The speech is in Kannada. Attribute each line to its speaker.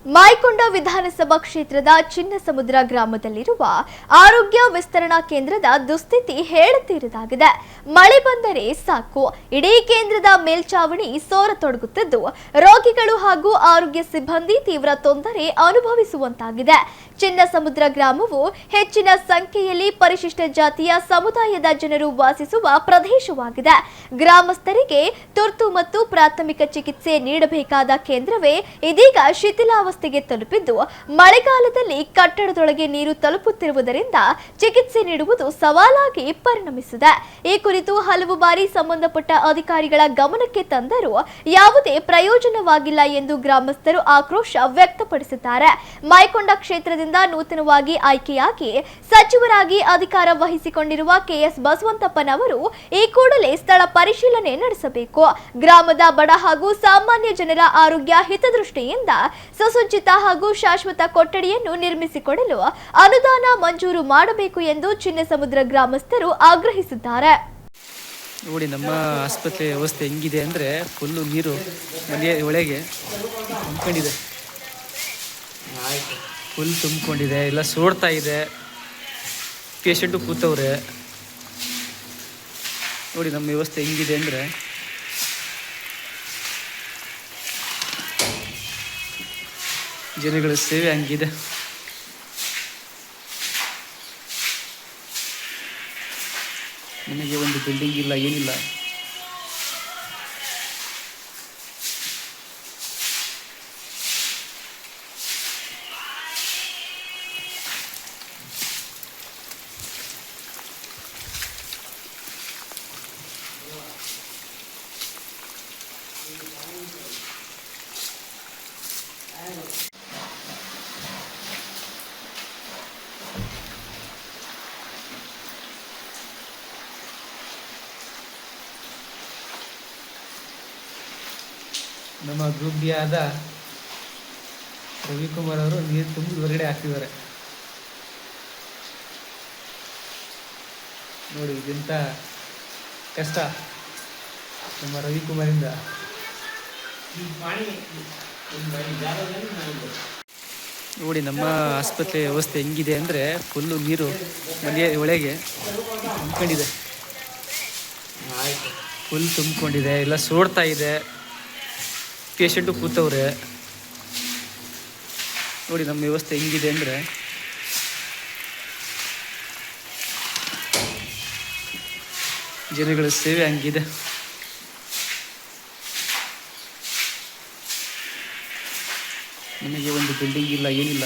Speaker 1: ಮಾಯಕೊಂಡ ವಿಧಾನಸಭಾ ಕ್ಷೇತ್ರದ ಚಿನ್ನಸಮುದ್ರ ಗ್ರಾಮದಲ್ಲಿರುವ ಆರೋಗ್ಯ ವಿಸ್ತರಣಾ ಕೇಂದ್ರದ ದುಸ್ಥಿತಿ ಹೇಳುತ್ತೀರದಾಗಿದೆ. ಮಳೆ ಬಂದರೆ ಸಾಕು, ಇಡೀ ಕೇಂದ್ರದ ಮೇಲ್ಚಾವಣಿ ಸೋರತೊಡಗುತ್ತಿದ್ದು ರೋಗಿಗಳು ಹಾಗೂ ಆರೋಗ್ಯ ಸಿಬ್ಬಂದಿ ತೀವ್ರ ತೊಂದರೆ ಅನುಭವಿಸುವಂತಾಗಿದೆ. ಚಿನ್ನಸಮುದ್ರ ಗ್ರಾಮವು ಹೆಚ್ಚಿನ ಸಂಖ್ಯೆಯಲ್ಲಿ ಪರಿಶಿಷ್ಟ ಜಾತಿಯ ಸಮುದಾಯದ ಜನರು ವಾಸಿಸುವ ಪ್ರದೇಶವಾಗಿದೆ. ಗ್ರಾಮಸ್ಥರಿಗೆ ತುರ್ತು ಮತ್ತು ಪ್ರಾಥಮಿಕ ಚಿಕಿತ್ಸೆ ನೀಡಬೇಕಾದ ಕೇಂದ್ರವೇ ಇದೀಗ ಶಿಥಿಲಾವಸ್ಥೆಗೆ ತಲುಪಿದ್ದು ಮಳೆಗಾಲದಲ್ಲಿ ಕಟ್ಟಡದೊಳಗೆ ನೀರು ತಲುಪುತ್ತಿರುವುದರಿಂದ ಚಿಕಿತ್ಸೆ ನೀಡುವುದು ಸವಾಲಾಗಿ ಪರಿಣಮಿಸಿದೆ. ಈ ಕುರಿತು ಹಲವು ಬಾರಿ ಸಂಬಂಧಪಟ್ಟ ಅಧಿಕಾರಿಗಳ ಗಮನಕ್ಕೆ ತಂದರೂ ಯಾವುದೇ ಪ್ರಯೋಜನವಾಗಿಲ್ಲ ಎಂದು ಗ್ರಾಮಸ್ಥರು ಆಕ್ರೋಶ ವ್ಯಕ್ತಪಡಿಸಿದ್ದಾರೆ. ಮಾಯಕೊಂಡ ಕ್ಷೇತ್ರದಿಂದ ನೂತನವಾಗಿ ಆಯ್ಕೆಯಾಗಿ ಸಚಿವರಾಗಿ ಅಧಿಕಾರ ವಹಿಸಿಕೊಂಡಿರುವ ಕೆಎಸ್ ಬಸವಂತಪ್ಪನವರು ಈ ಕೂಡಲೇ ಸ್ಥಳ ಪರಿಶೀಲನೆ ನಡೆಸಬೇಕು. ಗ್ರಾಮದ ಬಡ ಹಾಗೂ ಸಾಮಾನ್ಯ ಜನರ ಆರೋಗ್ಯ ಹಿತದೃಷ್ಟಿಯಿಂದ ಸುಸಜ್ಜಿತ ಹಾಗೂ ಶಾಶ್ವತ ಕೊಠಡಿಯನ್ನು ನಿರ್ಮಿಸಿಕೊಡಲು ಅನುದಾನ ಮಂಜೂರು ಮಾಡಬೇಕು ಎಂದು ಚಿನ್ನಸಮುದ್ರ ಗ್ರಾಮಸ್ಥರು ಆಗ್ರಹಿಸಿದ್ದಾರೆ.
Speaker 2: ನೋಡಿ, ನಮ್ಮ ಆಸ್ಪತ್ರೆ ವ್ಯವಸ್ಥೆ ಹೆಂಗಿದೆ ಅಂದರೆ ಫುಲ್ಲು ನೀರು ಮನೆಯ ಒಳಗೆ ತುಂಬಿಕೊಂಡಿದೆ. ಫುಲ್ ತುಂಬಿಕೊಂಡಿದೆ, ಎಲ್ಲ ಸೋಡ್ತಾ ಇದೆ. ಪೇಷಂಟು ಕೂತವ್ರೆ. ನೋಡಿ ನಮ್ಮ ವ್ಯವಸ್ಥೆ ಹೆಂಗಿದೆ ಅಂದರೆ ಜನಗಳ ಸೇವೆ ಹಂಗಿದೆ. ನನಗೆ ಒಂದು ಬಿಲ್ಡಿಂಗ್ ಇಲ್ಲ, ಏನಿಲ್ಲ. ನಮ್ಮ ಗ್ರೂಪ್ ಡಿ ಆದ ರವಿಕುಮಾರ್ ಅವರು ನೀರು ತುಂಬಿ ಹೊರಗಡೆ ಹಾಕ್ತಿದ್ದಾರೆ. ನೋಡಿ, ಇದೆಂತ ಕಷ್ಟ ನಮ್ಮ ರವಿಕುಮಾರಿಂದ. ನೋಡಿ ನಮ್ಮ ಆಸ್ಪತ್ರೆ ವ್ಯವಸ್ಥೆ ಹೆಂಗಿದೆ ಅಂದರೆ ಫುಲ್ಲು ನೀರು ಮನೆಯ ಒಳಗೆ ತುಂಬಿಕೊಂಡಿದೆ. ಫುಲ್ ತುಂಬಿಕೊಂಡಿದೆ, ಎಲ್ಲ ಸೋಡ್ತಾ ಇದೆ. ಪೇಷಂಟು ಕೂತವ್ರೆ. ನೋಡಿ ನಮ್ಮ ವ್ಯವಸ್ಥೆ ಹೆಂಗಿದೆ ಅಂದರೆ ಜನಗಳ ಸೇವೆ ಹಂಗಿದೆ. ನನಗೆ ಒಂದು ಬಿಲ್ಡಿಂಗ್ ಇಲ್ಲ, ಏನಿಲ್ಲ.